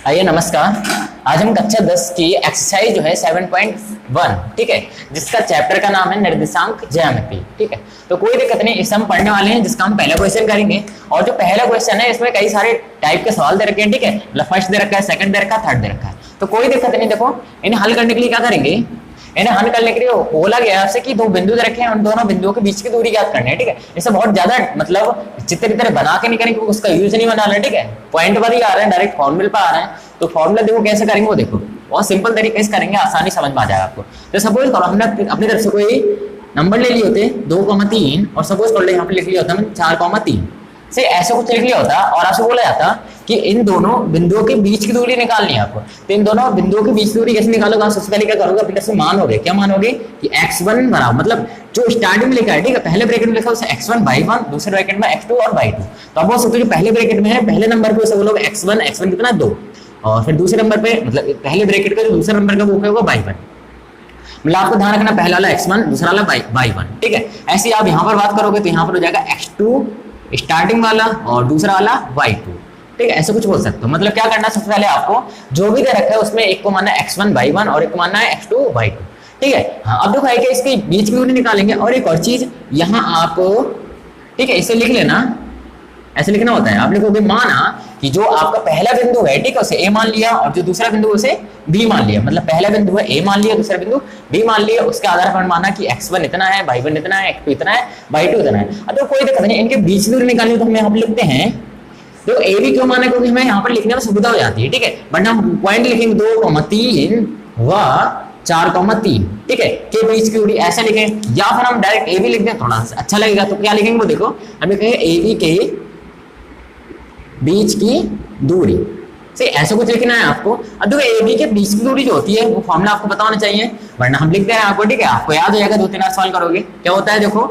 आइए नमस्कार। आज हम कक्षा 10 की एक्सरसाइज जो है 7.1, ठीक है, जिसका चैप्टर का नाम है निर्देशांक ज्यामिति। ठीक है, तो कोई दिक्कत नहीं, इसे हम पढ़ने वाले हैं, जिसका हम पहला क्वेश्चन करेंगे। और जो पहला क्वेश्चन है इसमें कई सारे टाइप के सवाल दे रखे हैं। ठीक है, मतलब फर्स्ट दे रखा है, सेकंड दे रखा है, थर्ड दे रखा है, तो कोई दिक्कत नहीं। देखो, इन्हें हल करने के लिए क्या करेंगे, इन्हें हल करने के लिए बोला गया आपसे कि दो बिंदु दे रखे हैं, उन दोनों बिंदुओं के बीच की दूरी ज्ञात करनी है। ठीक है, इसे बहुत ज्यादा मतलब चित्र की तरह बना के नहीं करेंगे, उसका यूज नहीं बना रहे। ठीक है, पॉइंट पर ही आ रहे हैं, डायरेक्ट फॉर्मूले पर आ रहे हैं, तो फॉर्मूला देखो कैसे करेंगे, वो देखो बहुत सिंपल तरीके से करेंगे, आसानी समझ में आ जाएगा आपको। तो सपोज करो हमने अपनी तरफ से कोई नंबर ले लिए होते 2,3 और सपोज कर लो यहाँ पे लिख लिया होता 4,3 से ऐसा कुछ लिख लिया होता और आपसे बोला जाता कि इन दोनों बिंदुओं के बीच की दूरी निकालनी है आपको। तो इन दोनों बिंदुओं के बीच की दूरी कैसे निकालोगे, सबसे पहले क्या करोगे, अपनी तरफ से मानोगे। क्या मानोगे कि x1 बराबर, मतलब जो स्टार्टिंग में लिखा है, ठीक है, पहले ब्रैकेट में लिखा है उसे x1 by 1, दूसरे ब्रैकेट में x2 और by 2। तो आप बोल सकते हो जो पहले ब्रैकेट में है, पहले नंबर पे उसे बोलोगे x1 कितना 2, और फिर दूसरे नंबर पे मतलब पहले ब्रैकेट का जो दूसरे नंबर का वो होगा by 1। मतलब आपको ध्यान रखना, पहला वाला x1, दूसरा वाला by 1। ठीक है, ऐसे आप यहाँ पर बात करोगे तो यहाँ पर हो जाएगा x2 स्टार्टिंग वाला और दूसरा वाला y2। ठीक है, ऐसे कुछ बोल सकते हो। मतलब क्या करना है, सबसे पहले आपको जो भी दे रखा है उसमें एक को मानना है x1 by 1 और एक को मानना है x2 by 2। ठीक है, हाँ, अब देखो है कि इसके बीच की दूरी निकालेंगे। और एक और चीज यहाँ आपको, ठीक है, इसे लिख लेना, ऐसे लिखना होता है। आप लिखोगे माना कि जो आपका पहला बिंदु है, ठीक है, उसे ए मान लिया, और जो दूसरा बिंदु उसे बी मान लिया। मतलब पहला बिंदु है ए मान लिया, दूसरा बिंदु बी मान लिया, उसके आधार पर माना कि x1 इतना है, y1 इतना है, x2 इतना है, y2 इतना है। अब तो कोई दिक्कत नहीं, इनके बीच की दूरी निकालनी तो हम यहाँ पर लिखते हैं। तो ए बी क्यों माना, क्योंकि हमें यहाँ पर लिखने में सुविधा हो जाती है। ठीक है, बट हम पॉइंट लिखेंगे 2,3 व 4,3, ठीक है, के बीच की दूरी ऐसा लिखें, या फिर हम डायरेक्ट ए बी लिख दें, थोड़ा सा अच्छा लगेगा। तो क्या लिखेंगे वो देखो, हम लिखेंगे ए बी के बीच की दूरी से ऐसा कुछ लिखना है आपको। अब देखो ए बी के बीच की दूरी जो होती है वो फॉर्मूला आपको पता होना चाहिए, वरना हम लिख दे रहे हैं आपको। ठीक है, आपको याद हो जाएगा, 2-3 सवाल करोगे। क्या होता है देखो,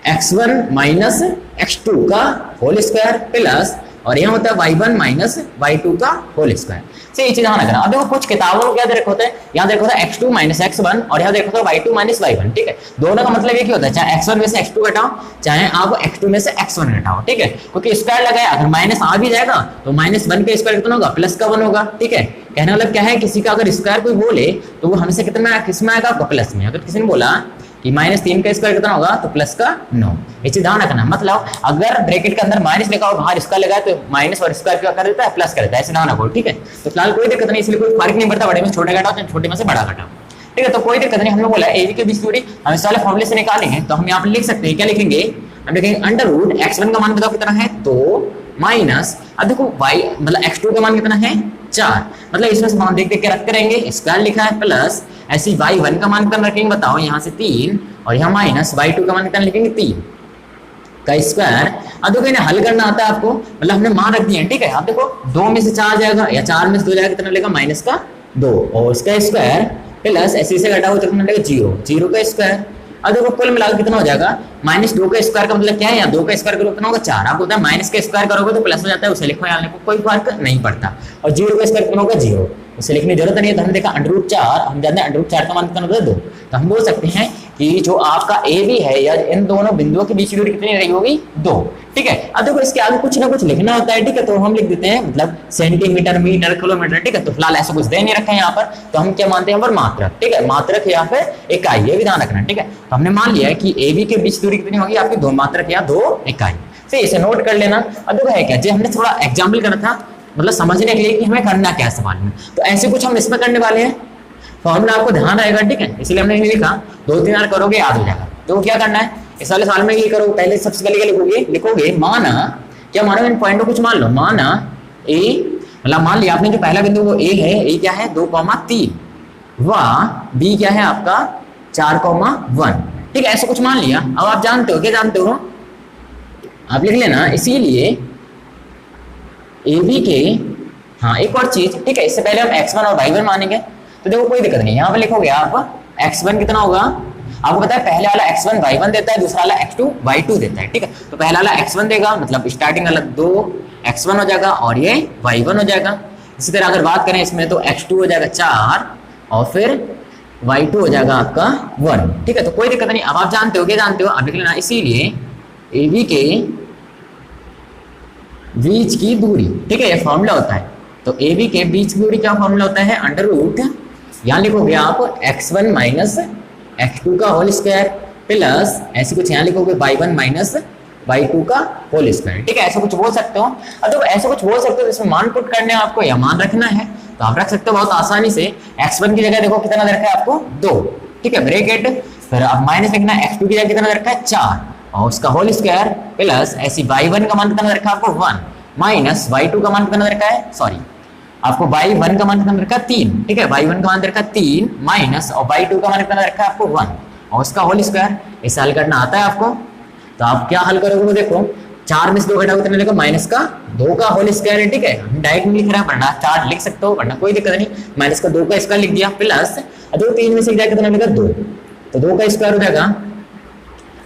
x1 माइनस x2 का होल स्क्वायर प्लस, और यहाँ होता है y1 माइनस y2 का होल स्क्वायर। से ये चीज ध्यान रखना। अब देखो कुछ किताबों में क्या दे रखा होता है, यहाँ देखो होता है x2 माइनस x1 और यहाँ देखो होता है y2 माइनस y1। ठीक है, दोनों का मतलब एक ही होता है, चाहे x1 में से x2 घटाओ, चाहे आप x2 में से x1 घटाओ। ठीक है, क्योंकि स्क्वायर लगाया, अगर माइनस आ भी जाएगा तो -1 का स्क्वायर कितना होगा, प्लस का 1 होगा। ठीक है, कहने मतलब क्या है, किसी का अगर स्क्वायर कोई बोले तो वो हमेशा कितना किसमें आएगा, प्लस में। अगर किसी ने बोला कि -3 का स्क्वायर कितना होगा, तो प्लस का 9। ये चीज ध्यान रखना। मतलब अगर ब्रैकेट के अंदर माइनस लिखा हो, बाहर स्क्वायर लगा है, तो माइनस और स्क्वायर क्या कर देता है, प्लस कर देता है। ऐसे ध्यान रखो। ठीक है, तो फिलहाल कोई दिक्कत नहीं, इसलिए कोई फर्क नहीं पड़ता, बड़े में छोटा घटाओ, छोटे में से बड़ा घटाओ। ठीक है, तो कोई दिक्कत नहीं। हमने बोला ए बी के बीच की दूरी हम इस वाले फॉर्मूले से निकालेंगे, तो हम यहाँ पर लिख सकते हैं, क्या लिखेंगे, हम लिखेंगे अंडर रूट x1 का मान बताओ कितना है, 2 माइनस, अब देखो y मतलब x2 का मान कितना है, 4। मतलब इसमें से मान देख देख के रखते रहेंगे, स्क्वायर लिखा है प्लस, ऐसे y1 का मान कितना रखेंगे बताओ, यहाँ से 3, और यहाँ माइनस y2 का मान कितना लिखेंगे, 3 का स्क्वायर। अब देखो इन्हें हल करना आता है आपको, मतलब हमने मान रख दिए हैं। ठीक है, अब देखो 2 में से 4 जाएगा या 4 में से 2 जाएगा, कितना लगेगा, -2 और उसका स्क्वायर प्लस ऐसे से घटाओ तो कितना लगेगा, 0 का स्क्वायर। अब देखो कुल मिलाकर कितना हो जाएगा, -2 का स्क्वायर का मतलब क्या है, या 2 का स्क्वायर करो कितना होगा, 4। आपको होता है माइनस का स्क्वायर करोगे तो प्लस हो जाता है, उसे लिखो, यहाँ लिखो, कोई फर्क नहीं पड़ता। और 0 का स्क्वायर कितना होगा, 0, उसे लिखने की जरूरत नहीं है। तो हमने देखा √4, हम जानते हैं √4 का मान कितना होता है, 2। तो हम बोल सकते हैं कि जो आपका ए बी है, या इन दोनों बिंदुओं के बीच की दूरी कितनी रही होगी, 2। ठीक है, अब देखो इसके आगे कुछ ना कुछ लिखना होता है। ठीक है, तो हम लिख देते हैं मतलब सेंटीमीटर, मीटर, किलोमीटर। ठीक है, तो फिलहाल ऐसा कुछ दे नहीं रखा है यहाँ पर, तो हम क्या मानते हैं, पर मात्रक। ठीक है, मात्रक या फिर इकाई, ये भी ध्यान रखना। ठीक है, तो हमने मान लिया है कि ए बी के बीच दूरी कितनी होगी आपकी, 2 मात्रक या 2 इकाई। से इसे नोट कर लेना। अब देखो है क्या, जो हमने थोड़ा एग्जाम्पल करा था, मतलब समझने के लिए कि हमें करना क्या है सवाल में, तो ऐसे कुछ हम इसमें करने वाले हैं। फॉर्मूला आपको ध्यान रहेगा। ठीक है, इसलिए हमने नहीं लिखा, 2-3 बार करोगे याद हो जाएगा। तो क्या करना है, इस वाले साल में ये करो, पहले सबसे पहले क्या लिखोगे, माना, क्या मानो, इन पॉइंट को कुछ मान लो, माना ए, मतलब मान लिया आपने जो पहला बिंदु वो ए है, ए क्या है, 2,3 व बी क्या है आपका 4,1। ठीक है, ऐसा कुछ मान लिया। अब आप जानते हो, क्या जानते हो, आप लिख लेना। इसीलिए ए बी के, हाँ एक और चीज, ठीक है, इससे पहले हम x1 और y1 मानेंगे, तो देखो कोई दिक्कत नहीं, यहाँ पे लिखोगे आप x1 कितना होगा, आपको पता है पहले वाला x1 y1 देता है, दूसरा वाला x2 y2 देता है। ठीक है, तो पहला वाला x1 देगा, मतलब स्टार्टिंग वाला 2x1 हो जाएगा और ये y1 हो जाएगा। इसी तरह अगर बात करें इसमें तो x2 हो जाएगा 4 और फिर y2 हो जाएगा आपका 1। ठीक है, तो कोई दिक्कत नहीं। अब आप जानते हो, क्या जानते हो, अब लिख लेना। इसीलिए AB के बीच की दूरी, ठीक है, ये फॉर्मूला होता है। तो ए बी के बीच की दूरी क्या फॉर्मूला होता है, अंडर रूट, यहाँ लिखोगे आप x1 माइनस x2 का होल स्क्वायर प्लस ऐसे कुछ यहाँ लिखोगे y1 माइनस y2 का होल स्क्वायर। ठीक है, ऐसा कुछ बोल सकते हो। अब तो ऐसा कुछ बोल सकते हो इसमें मान पुट करने आपको या मान रखना है तो आप रख सकते हो बहुत आसानी से। x1 की जगह देखो कितना दे रखा है आपको 2, ठीक है, ब्रैकेट, फिर अब माइनस लिखना है x2 की जगह कितना दे रखा है 4 और उसका होल स्क्वायर प्लस ऐसी y1 का मान कितना दे रखा है आपको 1 माइनस y2 का मान कितना दे रखा है, सॉरी आपको y1 का मान कितना दे रखा है 3, ठीक है, y1 का मान दे रखा है 3 माइनस और y2 का मान कितना दे रखा है आपको 1 और उसका होल स्क्वायर। इसे हल करना आता है आपको तो आप क्या हल करोगे वो देखो, 4 में से 2 घटाओगे कितना मिलेगा माइनस का 2 का होल स्क्वायर है। ठीक है, हम डायरेक्ट नहीं लिख रहे हैं वरना 4 लिख सकते हो वरना कोई दिक्कत नहीं, माइनस का 2 का स्क्वायर लिख दिया प्लस 2 3 में से कितना मिलेगा 2, तो 2 का स्क्वायर हो जाएगा।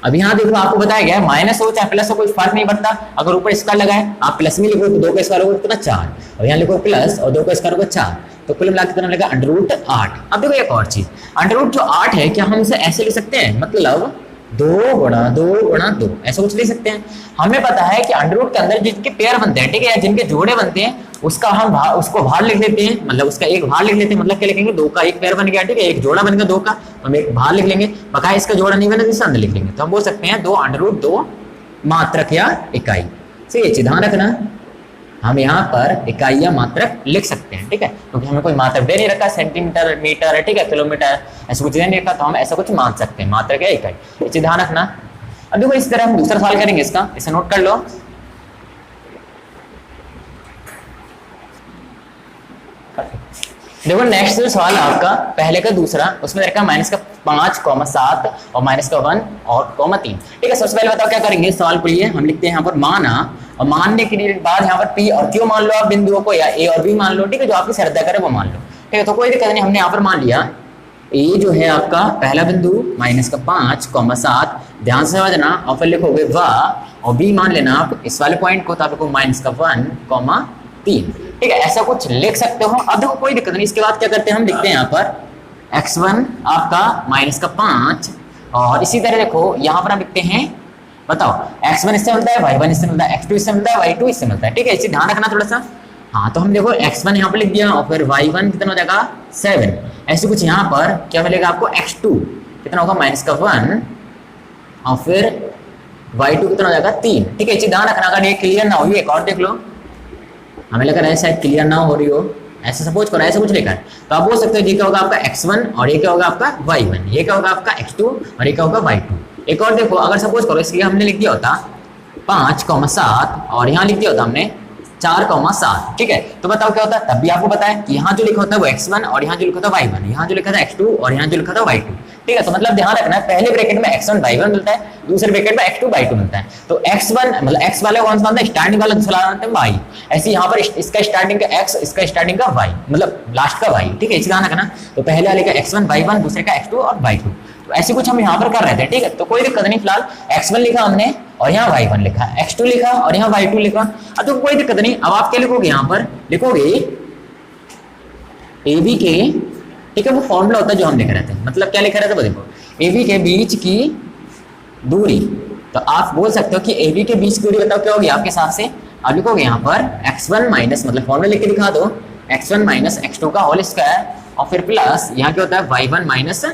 अब यहाँ देखो आपको बताया गया है माइनस हो चाहे प्लस हो कोई फर्क नहीं पड़ता, अगर ऊपर स्क्वायर लगाए आप प्लस में लिखो तो 2 का स्क्वायर होगा कितना 4 और यहाँ लिखो प्लस और 2 का स्क्वायर होगा 4, तो कुल मिला कितना मिलेगा अंडर रूट 8। अब देखो एक और चीज, अंडर रूट जो 8 है क्या हम इसे ऐसे लिख सकते हैं, मतलब 2 गुणा 2 ऐसा कुछ लिख सकते हैं। हमें पता है कि अंडर रूट के अंदर जिनके पेयर बनते हैं, ठीक है, जिनके जोड़े बनते हैं उसका हम उसको भार लिख लेते हैं, मतलब उसका एक भार लिख लेते हैं, मतलब क्या लिखेंगे 2 का एक पेयर बन गया, ठीक है, एक जोड़ा बन गया 2 का, तो हम एक भार लिख लेंगे, बकाया इसका जोड़ा नहीं बना जिसे अंदर लिख लेंगे, तो हम बोल सकते हैं 2 अंडर रूट 2 मात्रक या इकाई। से ये चीज ध्यान रखना, हम यहाँ पर इकाई या मात्रक लिख सकते हैं, ठीक है, क्योंकि हमें कोई मात्रक दे नहीं रखा, सेंटीमीटर मीटर है, ठीक है, किलोमीटर ऐसा कुछ दे नहीं रखा, तो हम ऐसा कुछ मान सकते हैं मात्रक या इकाई, ये चीज ध्यान रखना। अब देखो इस तरह हम दूसरा सवाल करेंगे इसका, इसे नोट कर लो। देखो नेक्स्ट जो सवाल है आपका पहले का दूसरा, उसमें रखा माइनस का 5,7 और माइनस का 1 और 3। ठीक है, सबसे पहले बताओ क्या करेंगे, सवाल पढ़िए, हम लिखते हैं यहाँ पर माना और मानने के लिए बाद यहाँ पर P और Q मान लो आप बिंदुओं को, या A और B मान लो, ठीक है, जो आपकी श्रद्धा करे वो मान लो। ठीक है, तो कोई दिक्कत नहीं, हमने यहाँ पर मान लिया A जो है आपका पहला बिंदु माइनस का 5,7, ध्यान से समझना, और फिर लिखोगे वाह, और B मान लेना आप इस वाले पॉइंट को, तो आप लिखो माइनस का 1,3। ठीक है, ऐसा कुछ लिख सकते हो। अब देखो कोई दिक्कत नहीं, इसके बाद क्या करते हैं हम लिखते हैं यहाँ पर x1 आपका माइनस का 5 और इसी तरह देखो यहाँ पर हम लिखते हैं, बताओ x1 इससे मिलता है, y1 इससे मिलता है, x2 इससे मिलता है, y2 इससे मिलता है। ठीक है, इसे ध्यान रखना थोड़ा सा। हाँ, तो हम देखो x1 यहाँ पर लिख दिया और फिर y1 कितना हो जाएगा 7, ऐसे कुछ यहाँ पर क्या मिलेगा आपको x2 कितना होगा माइनस का 1 और फिर y2 कितना हो जाएगा 3। ठीक है, इसे ध्यान रखना, अगर ये क्लियर ना हो एक और देख लो, हमें लग रहा है शायद क्लियर ना हो रही हो, ऐसा सपोज करो, ऐसा कुछ लिखा है तो आप बोल सकते हो ये क्या होगा आपका x1 और ये क्या होगा आपका y1, ये क्या होगा आपका x2 और ये क्या होगा y2। एक और देखो, अगर सपोज करो इसलिए हमने लिख दिया होता 5,7 और यहाँ लिख दिया होता हमने 4,7। ठीक है, तो बताओ क्या होता है, तब भी आपको पता है कि यहाँ जो लिखा होता है वो x1 और यहाँ जो लिखा था y1, यहाँ जो लिखा था x2 और यहाँ जो लिखा था y2। ठीक है, तो मतलब ध्यान रखना है पहले ब्रैकेट में x1 y1 मिलता है, दूसरे ब्रैकेट में x2 y2 मिलता है, तो x1 मतलब x वाले कौन सा होता है, स्टार्टिंग वाला दूसरा होता है y, ऐसे यहाँ पर इसका स्टार्टिंग का x, इसका स्टार्टिंग का y, मतलब लास्ट का y। ठीक है, इसे ध्यान रखना, तो पहले वाले का x1 y1, दूसरे का x2 और y2, तो ऐसे कुछ हम यहाँ पर कर रहे थे। ठीक है, तो कोई दिक्कत नहीं, फिलहाल x1 लिखा हमने और यहाँ y1 लिखा, x2 लिखा और यहाँ y2 लिखा। अब तो कोई दिक्कत नहीं, अब आप क्या लिखोगे, यहाँ पर लिखोगे AB के, ठीक है, वो फॉर्मूला होता है जो हम लिख रहे थे, मतलब क्या लिख रहे थे वो देखो, AB के बीच की दूरी, तो आप बोल सकते हो कि AB के बीच की दूरी बताओ क्या होगी आपके हिसाब से। अब लिखोगे यहाँ पर x1 माइनस, मतलब फॉर्मूला लिख के दिखा दो, x1 माइनस x2 का होल स्क्वायर और फिर प्लस यहाँ क्या होता है y1 माइनस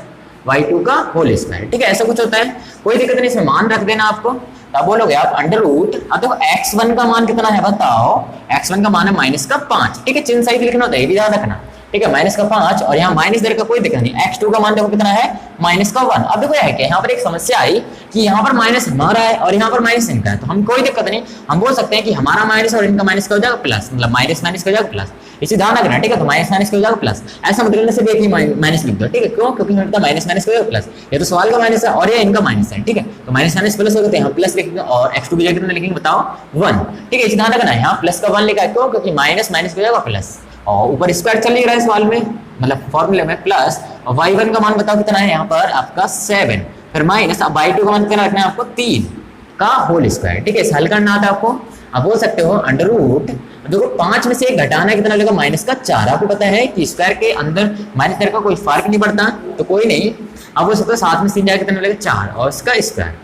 y2 का होल स्क्वायर। ठीक है, ऐसा कुछ होता है, कोई दिक्कत नहीं, इसमें मान रख देना आपको, तो आप बोलोगे आप अंडर रूट, अब देखो x1 का मान कितना है बताओ, x1 का मान है माइनस का 5। ठीक है, चिन्ह सहित लिखना होता है, ये भी ध्यान रखना। ठीक है, माइनस का 5 और यहाँ माइनस देर का कोई दिक्कत नहीं, x2 का मान देखो कितना है माइनस का 1। अब देखो है क्या, यहाँ पर एक समस्या आई कि यहाँ पर माइनस हमारा है और यहाँ पर माइनस इनका है, तो हम कोई दिक्कत नहीं, हम बोल सकते हैं कि हमारा माइनस और इनका माइनस का हो जाएगा प्लस, मतलब माइनस माइनस का हो जाएगा प्लस, इसे ध्यान रखना। ठीक है, तो माइनस माइनस का हो जाएगा प्लस, ऐसा मतलब से एक ही माइनस लिख दो। ठीक है, क्यों, क्योंकि हमें माइनस माइनस का हो जाएगा प्लस, ये तो सवाल का माइनस है और ये इनका माइनस है। ठीक है, तो माइनस माइनस प्लस हो गए, यहाँ प्लस लिखेंगे और x2 की जगह कितना लिखेंगे बताओ 1। ठीक है, इसे ध्यान रखना, यहाँ प्लस का 1 लिखा है, क्यों, क्योंकि माइनस माइनस का हो जाएगा प्लस और ऊपर स्क्वायर चल नहीं रहा है सवाल में, मतलब फॉर्मूले में प्लस, और y1 का मान बताओ कितना है यहाँ पर आपका 7, फिर माइनस, अब y2 का मान कितना रखना है आपको 3 का होल स्क्वायर। ठीक है, इसे हल करना आता है आपको। आप बोल सकते हो अंडर रूट, देखो 5 में से 1 घटाना कितना लगेगा माइनस का 4। आपको पता है कि स्क्वायर के अंदर माइनस का कोई फर्क नहीं पड़ता, तो कोई नहीं, आप बोल सकते हो 7 में 3 जाएगा कितना लगेगा 4 और इसका स्क्वायर।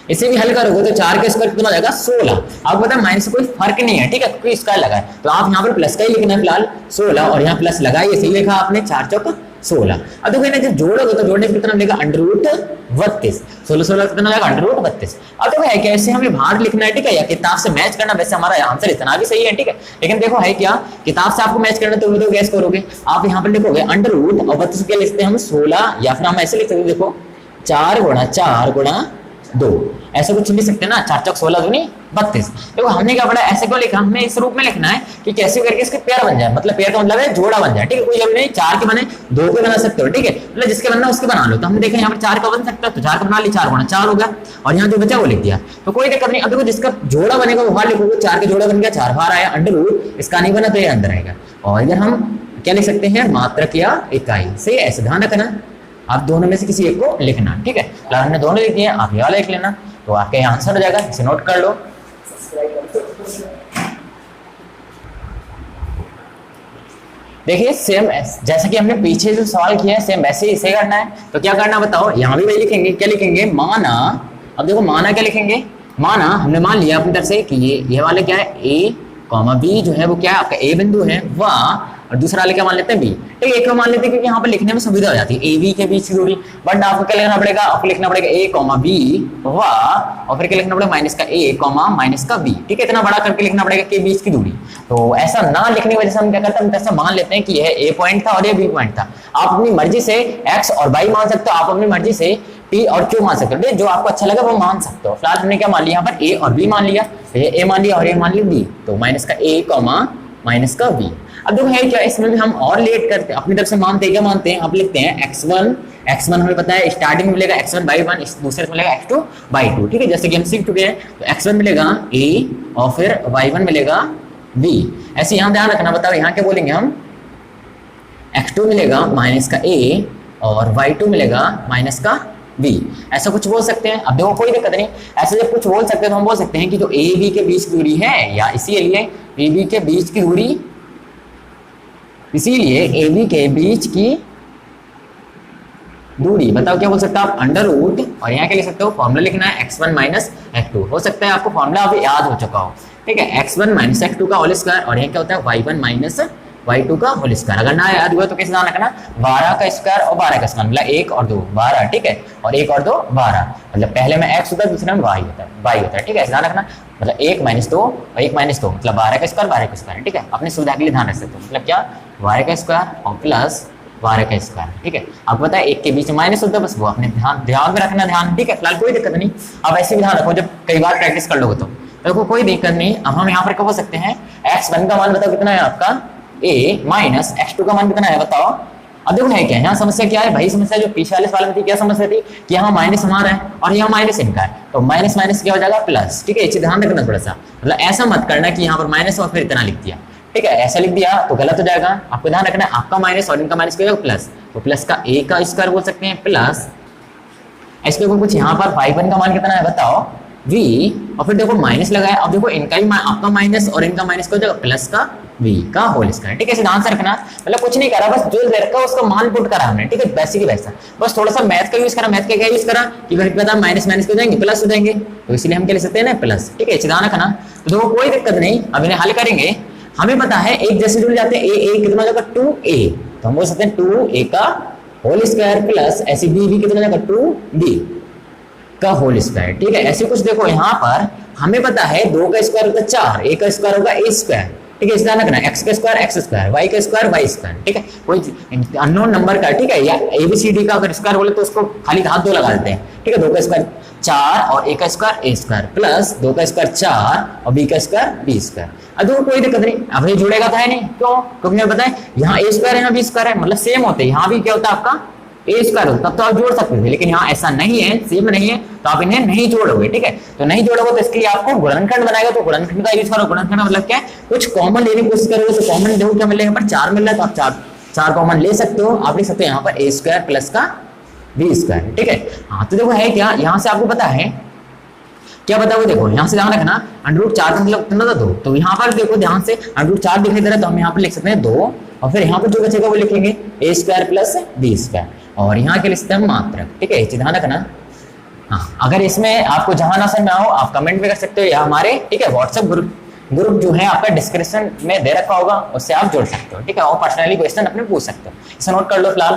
इसे भी हल करोगे तो 4 का स्क्वायर कितना हो जाएगा 16। आपको पता है माइनस से कोई फर्क नहीं है, ठीक है, क्योंकि स्क्वायर लगा है तो आप यहाँ पर प्लस का ही लिखना है फिलहाल 16 और यहाँ प्लस लगाइए, सही लिखा आपने 4 चौक 16। अब देखो ना जब जोड़ोगे तो जोड़ने पर कितना मिलेगा अंडर रूट 32, 16 कितना मिलेगा अंडर रूट 32। अब देखो है क्या ऐसे हमें बाहर लिखना है, ठीक है, या किताब से मैच करना, वैसे हमारा आंसर इतना भी सही है, ठीक है, लेकिन देखो है क्या किताब से आपको मैच करना तो वो तो गैस करोगे आप यहाँ पर लिखोगे अंडर रूट और 32 क्या लिखते हैं हम 16, या फिर हम ऐसे लिख सकते हैं देखो 4 गुणा 4 गुणा 2, ऐसे कुछ लिख सकते हैं ना, 4 चौक 16 दूनी 32। देखो हमने क्या पढ़ा ऐसे क्यों लिखा, हमें इस रूप में लिखना है कि कैसे करके इसके पेयर बन जाए, मतलब पेयर का मतलब है जोड़ा बन जाए, ठीक है, कोई जरूरी नहीं 4 के बने 2 के बना सकते हो, ठीक है, मतलब जिसके बनना उसके बना लो। तो हमने देखा यहाँ पर 4 का बन सकता है तो 4 का बना ली, 4 गुणा 4 हो गया और यहाँ जो बचा वो लिख दिया, तो कोई दिक्कत नहीं। अब देखो जिसका जोड़ा बनेगा वो बाहर लिखोगे, 4 के जोड़ा बन गया 4 बाहर आया अंडर रूट, इसका नहीं बना तो ये अंदर आएगा। और इधर हम क्या लिख सकते हैं मात्रक या इकाई, सही है, ऐसे ध्यान रखना आप दोनों में से किसी एक को लिखना, ठीक है, फिलहाल हमने दोनों लिख दिए, आप ये वाला लिख लेना तो आपका यहाँ आंसर हो जाएगा, इसे नोट कर लो। देखिए सेम जैसे कि हमने पीछे जो सवाल किया है सेम वैसे ही इसे करना है, तो क्या करना बताओ, यहाँ भी वही लिखेंगे, क्या लिखेंगे माना, अब देखो माना क्या लिखेंगे, माना हमने मान लिया अपनी तरफ से कि ये वाले क्या है ए कॉमा बी जो है वो क्या है आपका ए बिंदु है वाह, और दूसरा वाले क्या मान लेते हैं बी, ठीक है, एक मान लेते हैं क्योंकि यहाँ पर लिखने में सुविधा हो जाती है ए बी के बीच की दूरी, बट आपको क्या लिखना पड़ेगा, आपको लिखना पड़ेगा ए कॉमा बी वाह, और फिर क्या लिखना पड़ेगा माइनस का ए कॉमा माइनस का बी, ठीक है, इतना बड़ा करके लिखना पड़ेगा के बीच की दूरी। तो ऐसा ना लिखने की वजह से हम क्या करते हैं, हम ऐसा मान लेते हैं कि यह ए पॉइंट था और ये बी पॉइंट था। आप अपनी मर्जी से एक्स और वाई मान सकते हो, आप अपनी मर्जी से पी और क्यू मान सकते हो, जो आपको अच्छा लगे वो मान सकते हो। फिलहाल हमने क्या मान लिया यहाँ पर ए और बी मान लिया, तो ये ए मान लिया और ये मान लिया बी, तो माइनस का ए कॉमा माइनस का बी। अब देखो है क्या इसमें भी हम और लेट करते हैं अपनी तरफ से मानते हैं, क्या मानते हैं, आप लिखते हैं x1 हमें पता है स्टार्टिंग में मिलेगा x1/1, दूसरे में मिलेगा x2/2, ठीक है, जैसे कि हम सीख चुके हैं, तो x1 मिलेगा a और फिर y1 मिलेगा b। ऐसे यहाँ ध्यान रखना, बताओ यहाँ क्या बोलेंगे हम, x2 मिलेगा माइनस का a और y2 मिलेगा माइनस का b, ऐसा कुछ बोल सकते हैं। अब देखो कोई दिक्कत नहीं, ऐसे जब कुछ बोल सकते हैं तो हम बोल सकते हैं कि जो ए बी के बीच की दूरी है, या इसीलिए ए बी के बीच की दूरी, इसीलिए ए बी के बीच की दूरी बताओ क्या बोल सकते हो आप, अंडर रूट, और यहाँ क्या लिख सकते हो फॉर्मूला लिखना है x1 माइनस x2, हो सकता है आपको फॉर्मूला अभी याद हो चुका हो, ठीक है, x1 माइनस x2 का होल स्क्वायर, और यहाँ क्या होता है y1 माइनस y2 का होल स्क्वायर। अगर ना याद हुआ तो कैसे ध्यान रखना, 12 का स्क्वायर और 12 का स्क्वायर मतलब 1 और 2 12, ठीक है, और 1 और 2 12, मतलब पहले में x होता है दूसरे में y होता है, ठीक है, ध्यान रखना, मतलब 1 - 2 और 1 - 2 मतलब 12 का स्क्वायर 12 का स्क्वायर, ठीक है, अपनी सुविधा के लिए ध्यान रख सकते हो, मतलब क्या 12 का स्क्वायर और प्लस 12 का स्क्वायर, ठीक है, आपको पता है एक के बीच में माइनस होता है, बस वो अपने ध्यान में रखना, ध्यान, ठीक है, फिलहाल कोई दिक्कत नहीं, अब ऐसे भी ध्यान रखो जब कई बार प्रैक्टिस कर लोगे तो देखो कोई दिक्कत नहीं। अब हम यहाँ पर क्या बोल सकते हैं, x1 का मान बताओ कितना है आपका a माइनस x2 का मान कितना है बताओ। अब देखो है क्या, यहाँ समस्या क्या है भाई, समस्या जो पीछे वाले सवाल में थी क्या समस्या थी कि यहाँ माइनस हमारा है और यहाँ माइनस इनका है, तो माइनस माइनस क्या हो जाएगा प्लस, ठीक है, इसे ध्यान रखना थोड़ा सा, मतलब ऐसा मत करना कि यहाँ पर माइनस और फिर इतना लिख दिया, ठीक है, ऐसा लिख दिया तो गलत हो जाएगा, आपको ध्यान रखना है आपका माइनस और इनका माइनस क्या होगा प्लस, तो प्लस का a का स्क्वायर बोल सकते हैं प्लस इसमें कुछ यहाँ पर y1 का मान कितना है बताओ v, और फिर देखो माइनस लगाया, अब देखो इनका ही आपका माइनस और इनका माइनस का प्लस का v का होल स्क्वायर, ठीक है, ध्यान से रखना, मतलब कुछ नहीं करा, बस जो दे रखा उसका मान पुट करा हमने, ठीक है, वैसे की वैसा, बस थोड़ा सा मैथ का यूज करा, मैथ का क्या यूज करा कि भाई पता माइनस माइनस हो जाएंगे प्लस हो जाएंगे, तो इसलिए हम क्या लिख सकते हैं ना प्लस, ठीक है, ध्यान रखना। तो देखो कोई दिक्कत नहीं, अब इन्हें हल करेंगे, हमें पता है एक जैसे जुड़ जाते हैं a कितना हो जाएगा 2a, तो हम बोल सकते हैं 2a का होल स्क्वायर प्लस ऐसे b कितना हो जाएगा 2b का होल स्क्वायर, ठीक है, ऐसे कुछ देखो यहाँ पर हमें पता है 2 का स्क्वायर होता है 4, a का स्क्वायर होगा a स्क्वायर, ठीक है, ध्यान रखना x का स्क्वायर x स्क्वायर, y का स्क्वायर y स्क्वायर, ठीक है, कोई अननोन नंबर का, ठीक है, या ABCD का अगर स्क्वायर बोले तो उसको खाली हाथ 2 लगा देते हैं, ठीक है, 2 का स्क्वायर 4 और a का स्क्वायर a स्क्वायर प्लस 2 का स्क्वायर 4 और b का स्क्वायर b स्क्वायर। अब देखो कोई दिक्कत नहीं, अब ये जुड़ेगा तो है नहीं, क्यों, क्योंकि मैं बताएं यहाँ a स्क्वायर है यहाँ b स्क्वायर है, मतलब सेम होते हैं, यहाँ भी क्या होता है आपका ए स्क्वायर होता, तब तो आप जोड़ सकते थे, लेकिन यहाँ ऐसा नहीं है, सेम नहीं है, तो आप इन्हें नहीं जोड़ोगे, ठीक है, तो नहीं जोड़ोगे तो इसके लिए आपको गुणनखंड बनाएगा, तो गुणनखंड का यूज करो, गुणनखंड मतलब क्या है कुछ कॉमन लेने की कोशिश करोगे, तो कॉमन देखो क्या मिलेगा, पर 4 मिल रहा है तो आप 4 कॉमन ले सकते हो, आप लिख सकते हो यहाँ पर a स्क्वायर प्लस का b स्क्वायर, ठीक है, हाँ, तो देखो है क्या, यहाँ से आपको पता है क्या बताओ, देखो यहाँ से ध्यान रखना, √4 का मतलब कितना था 2, तो यहाँ पर देखो ध्यान से √4 दिखाई दे रहा है, तो हम यहाँ पर लिख सकते हैं 2, और फिर यहाँ पर जो बचेगा वो लिखेंगे a square plus b square, और यहाँ के लिखते हैं मात्रक, ठीक है, ध्यान रखना, हाँ, अगर इसमें आपको जहां ना समझ में आओ आप कमेंट भी कर सकते हो, या हमारे ठीक है व्हाट्सएप ग्रुप जो है आपका डिस्क्रिप्शन में दे रखा होगा, उससे आप जुड़ सकते हो। ठीक है, और पर्सनली क्वेश्चन अपने पूछ सकते हो। इसे नोट कर लो फिलहाल।